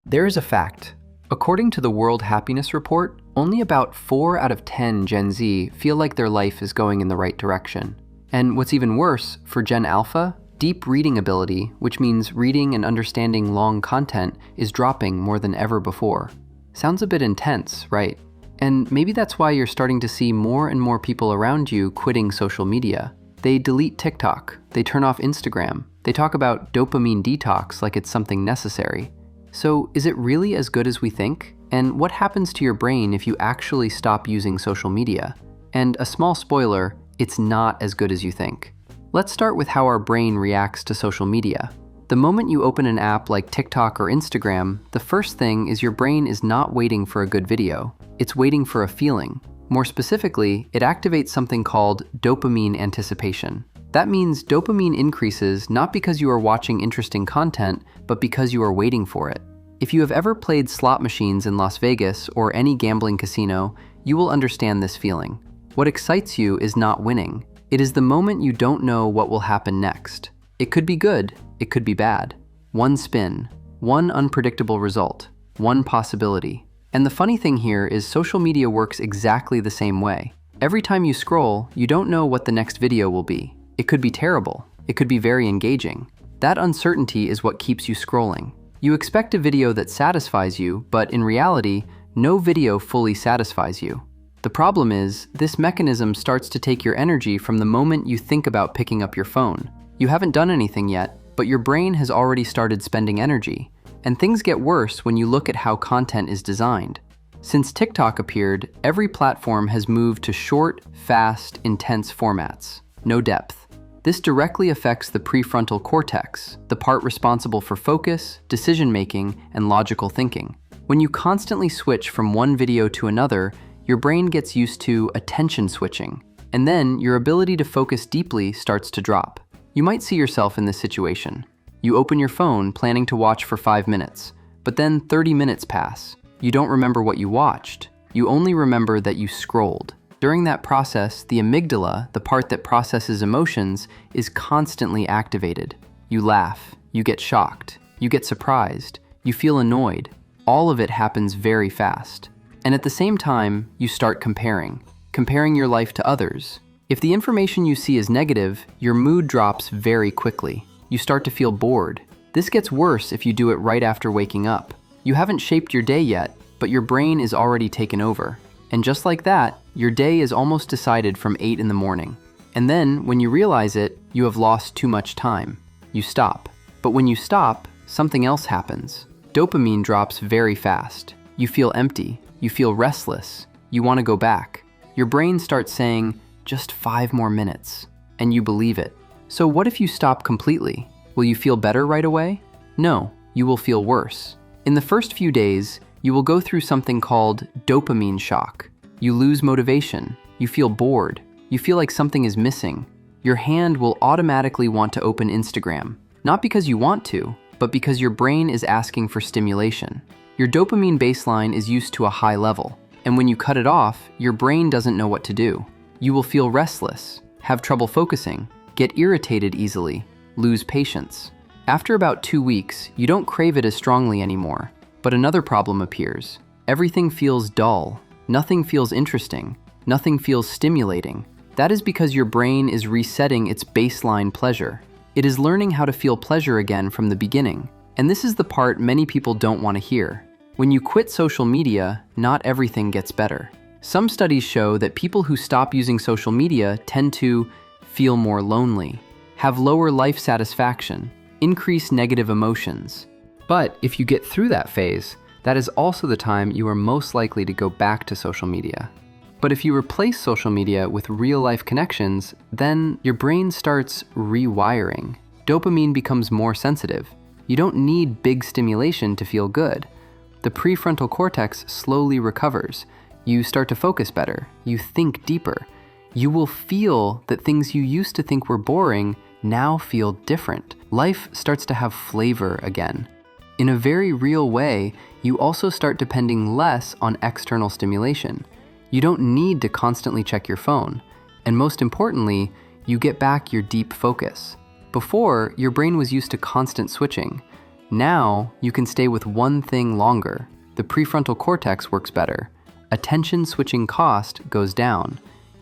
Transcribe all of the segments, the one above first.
There is a fact. According to the World Happiness Report, only about 4 out of 10 Gen Z feel like their life is going in the right direction. And what's even worse, for Gen Alpha, deep reading ability, which means reading and understanding long content, is dropping more than ever before. Sounds a bit intense, right? And maybe that's why you're starting to see more and more people around you quitting social media. They delete TikTok, they turn off Instagram, they talk about dopamine detox like it's something necessary. So is it really as good as we think? And what happens to your brain if you actually stop using social media? And a small spoiler, it's not as good as you think. Let's start with how our brain reacts to social media. The moment you open an app like TikTok or Instagram, the first thing is your brain is not waiting for a good video. It's waiting for a feeling. More specifically, it activates something called dopamine anticipation. That means dopamine increases not because you are watching interesting content, but because you are waiting for it. If you have ever played slot machines in Las Vegas or any gambling casino, you will understand this feeling. What excites you is not winning. It is the moment you don't know what will happen next. It could be good, it could be bad. One spin, one unpredictable result, one possibility. And the funny thing here is social media works exactly the same way. Every time you scroll, you don't know what the next video will be. It could be terrible. It could be very engaging. That uncertainty is what keeps you scrolling. You expect a video that satisfies you, but in reality, no video fully satisfies you. The problem is, this mechanism starts to take your energy from the moment you think about picking up your phone. You haven't done anything yet, but your brain has already started spending energy. And things get worse when you look at how content is designed. Since TikTok appeared, every platform has moved to short, fast, intense formats. No depth. This directly affects the prefrontal cortex, the part responsible for focus, decision-making, and logical thinking. When you constantly switch from one video to another, your brain gets used to attention switching, and then your ability to focus deeply starts to drop. You might see yourself in this situation. You open your phone planning to watch for 5 minutes, but then 30 minutes pass. You don't remember what you watched. You only remember that you scrolled. During that process, the amygdala, the part that processes emotions, is constantly activated. You laugh, you get shocked, you get surprised, you feel annoyed. All of it happens very fast. And at the same time, you start comparing your life to others. If the information you see is negative, your mood drops very quickly. You start to feel bored. This gets worse if you do it right after waking up. You haven't shaped your day yet, but your brain is already taken over. And just like that, your day is almost decided from 8 in the morning. And then, when you realize it, you have lost too much time. You stop. But when you stop, something else happens. Dopamine drops very fast. You feel empty. You feel restless. You want to go back. Your brain starts saying, just 5 more minutes. And you believe it. So what if you stop completely? Will you feel better right away? No, you will feel worse. In the first few days, you will go through something called dopamine shock. You lose motivation. You feel bored. You feel like something is missing. Your hand will automatically want to open Instagram. Not because you want to, but because your brain is asking for stimulation. Your dopamine baseline is used to a high level, and when you cut it off, your brain doesn't know what to do. You will feel restless, have trouble focusing, get irritated easily, lose patience. After about 2 weeks, you don't crave it as strongly anymore. But another problem appears. Everything feels dull. Nothing feels interesting. Nothing feels stimulating. That is because your brain is resetting its baseline pleasure. It is learning how to feel pleasure again from the beginning. And this is the part many people don't want to hear. When you quit social media, not everything gets better. Some studies show that people who stop using social media tend to feel more lonely, have lower life satisfaction, increase negative emotions. But if you get through that phase, that is also the time you are most likely to go back to social media. But if you replace social media with real-life connections, then your brain starts rewiring. Dopamine becomes more sensitive. You don't need big stimulation to feel good. The prefrontal cortex slowly recovers. You start to focus better. You think deeper. You will feel that things you used to think were boring now feel different. Life starts to have flavor again. In a very real way, you also start depending less on external stimulation. You don't need to constantly check your phone. And most importantly, you get back your deep focus. Before, your brain was used to constant switching. Now, you can stay with one thing longer. The prefrontal cortex works better. Attention switching cost goes down.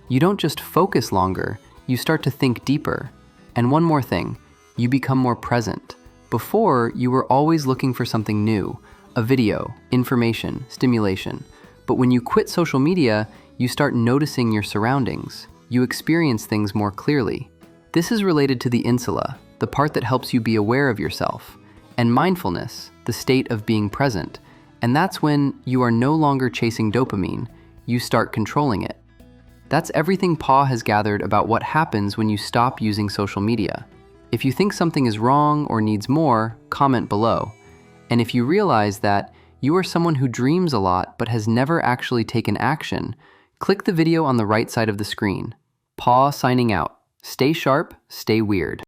You don't just focus longer, you start to think deeper. And one more thing, you become more present. Before, you were always looking for something new, a video, information, stimulation. But when you quit social media, you start noticing your surroundings. You experience things more clearly. This is related to the insula, the part that helps you be aware of yourself, and mindfulness, the state of being present. And that's when you are no longer chasing dopamine, you start controlling it. That's everything Paw has gathered about what happens when you stop using social media. If you think something is wrong or needs more, comment below. And if you realize that you are someone who dreams a lot but has never actually taken action, click the video on the right side of the screen. Paw signing out. Stay sharp, stay weird.